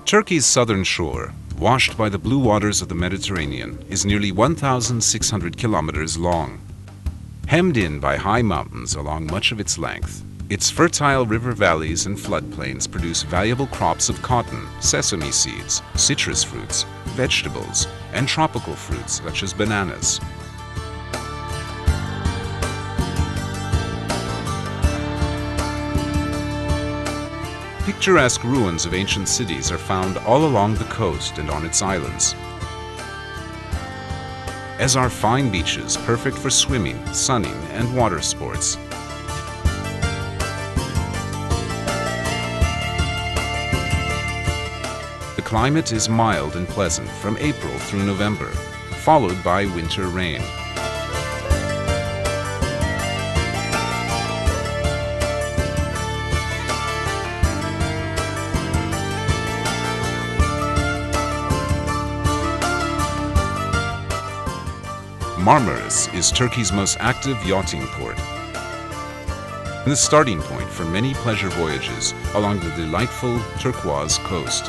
Turkey's southern shore, washed by the blue waters of the Mediterranean, is nearly 1,600 kilometers long. Hemmed in by high mountains along much of its length, its fertile river valleys and floodplains produce valuable crops of cotton, sesame seeds, citrus fruits, vegetables, and tropical fruits such as bananas. Picturesque ruins of ancient cities are found all along the coast and on its islands, as are fine beaches perfect for swimming, sunning, and water sports. The climate is mild and pleasant from April through November, followed by winter rain. Marmaris is Turkey's most active yachting port and the starting point for many pleasure voyages along the delightful turquoise coast.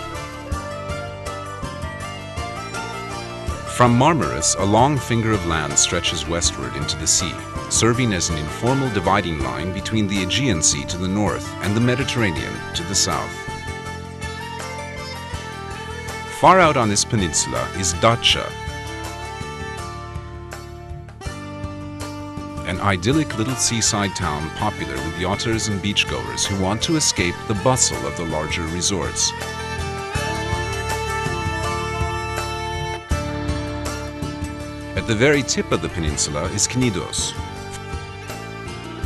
From Marmaris, a long finger of land stretches westward into the sea, serving as an informal dividing line between the Aegean Sea to the north and the Mediterranean to the south. Far out on this peninsula is Datça, an idyllic little seaside town popular with yachters and beachgoers who want to escape the bustle of the larger resorts. At the very tip of the peninsula is Knidos,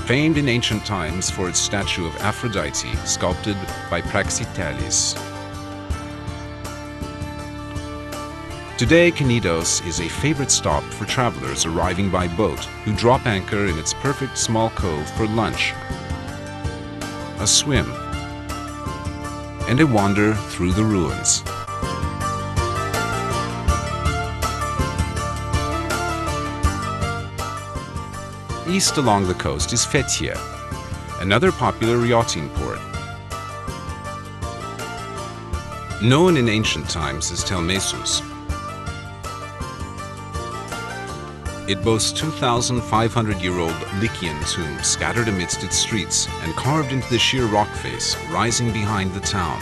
famed in ancient times for its statue of Aphrodite sculpted by Praxiteles. Today, Knidos is a favorite stop for travelers arriving by boat who drop anchor in its perfect small cove for lunch, a swim, and a wander through the ruins. East along the coast is Fethiye, another popular yachting port. Known in ancient times as Tel Messus, it boasts 2,500-year-old Lycian tombs scattered amidst its streets and carved into the sheer rock face rising behind the town.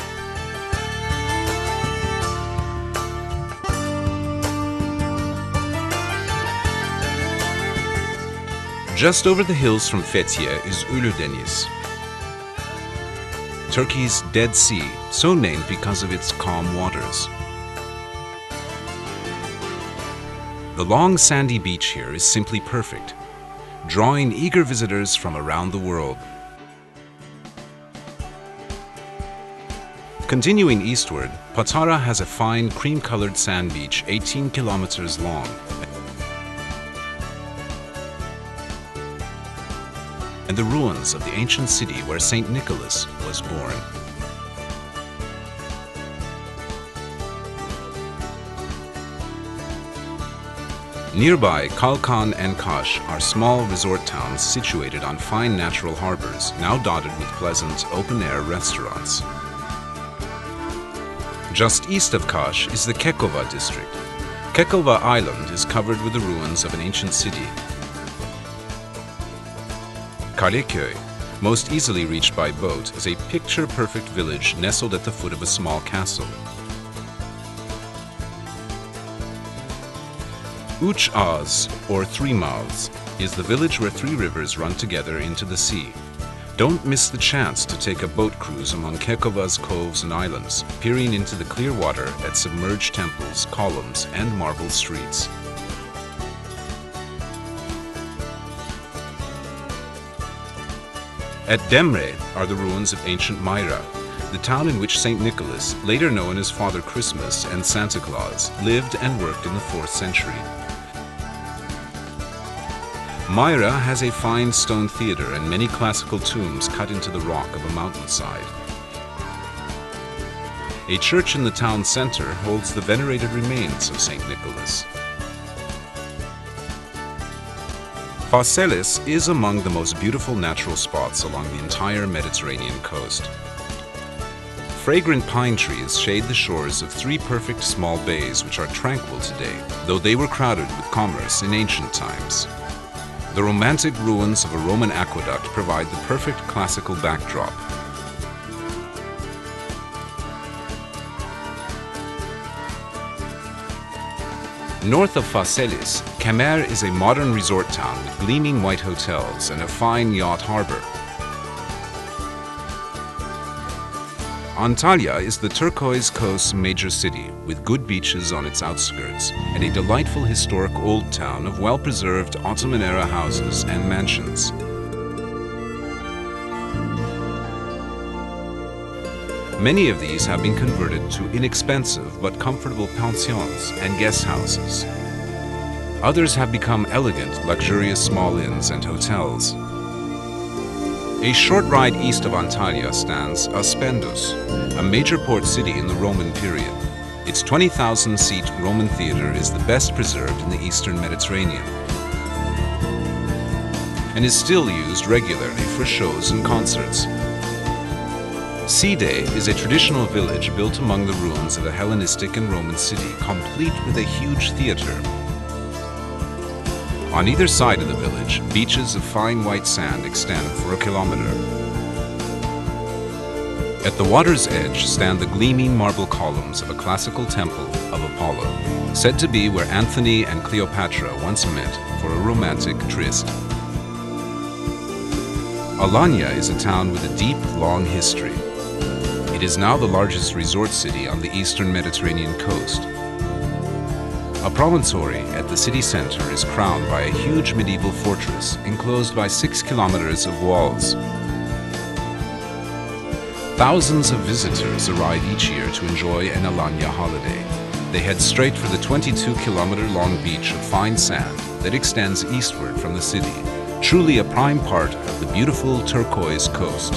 Just over the hills from Fethiye is Uludeniz, Turkey's Dead Sea, so named because of its calm waters. The long sandy beach here is simply perfect, drawing eager visitors from around the world. Continuing eastward, Patara has a fine cream-colored sand beach 18 kilometers long and the ruins of the ancient city where Saint Nicholas was born. Nearby, Kalkan and Kaş are small resort towns situated on fine natural harbors, now dotted with pleasant open-air restaurants. Just east of Kaş is the Kekova district. Kekova Island is covered with the ruins of an ancient city. Kaleköy, most easily reached by boat, is a picture-perfect village nestled at the foot of a small castle. Üç Ağız, or Three Mouths, is the village where three rivers run together into the sea. Don't miss the chance to take a boat cruise among Kekova's coves and islands, peering into the clear water at submerged temples, columns, and marble streets. At Demre are the ruins of ancient Myra, the town in which Saint Nicholas, later known as Father Christmas and Santa Claus, lived and worked in the 4th century. Myra has a fine stone theater and many classical tombs cut into the rock of a mountainside. A church in the town center holds the venerated remains of Saint Nicholas. Phaselis is among the most beautiful natural spots along the entire Mediterranean coast. fragrant pine trees shade the shores of three perfect small bays which are tranquil today, though they were crowded with commerce in ancient times. The romantic ruins of a Roman aqueduct provide the perfect classical backdrop. North of Phaselis, Kemer is a modern resort town with gleaming white hotels and a fine yacht harbor. Antalya is the turquoise coast's major city, with good beaches on its outskirts and a delightful historic old town of well-preserved Ottoman-era houses and mansions. Many of these have been converted to inexpensive but comfortable pensions and guest houses. Others have become elegant, luxurious small inns and hotels. A short ride east of Antalya stands Aspendus, a major port city in the Roman period. Its 20,000-seat Roman theater is the best preserved in the eastern Mediterranean and is still used regularly for shows and concerts. Side is a traditional village built among the ruins of a Hellenistic and Roman city, complete with a huge theater. On either side of the village, beaches of fine white sand extend for a kilometer. At the water's edge stand the gleaming marble columns of a classical temple of Apollo, said to be where Antony and Cleopatra once met for a romantic tryst. Alanya is a town with a deep, long history. It is now the largest resort city on the eastern Mediterranean coast. A promontory at the city center is crowned by a huge medieval fortress enclosed by 6 kilometers of walls. Thousands of visitors arrive each year to enjoy an Alanya holiday. They head straight for the 22-kilometer-long beach of fine sand that extends eastward from the city, truly a prime part of the beautiful turquoise coast.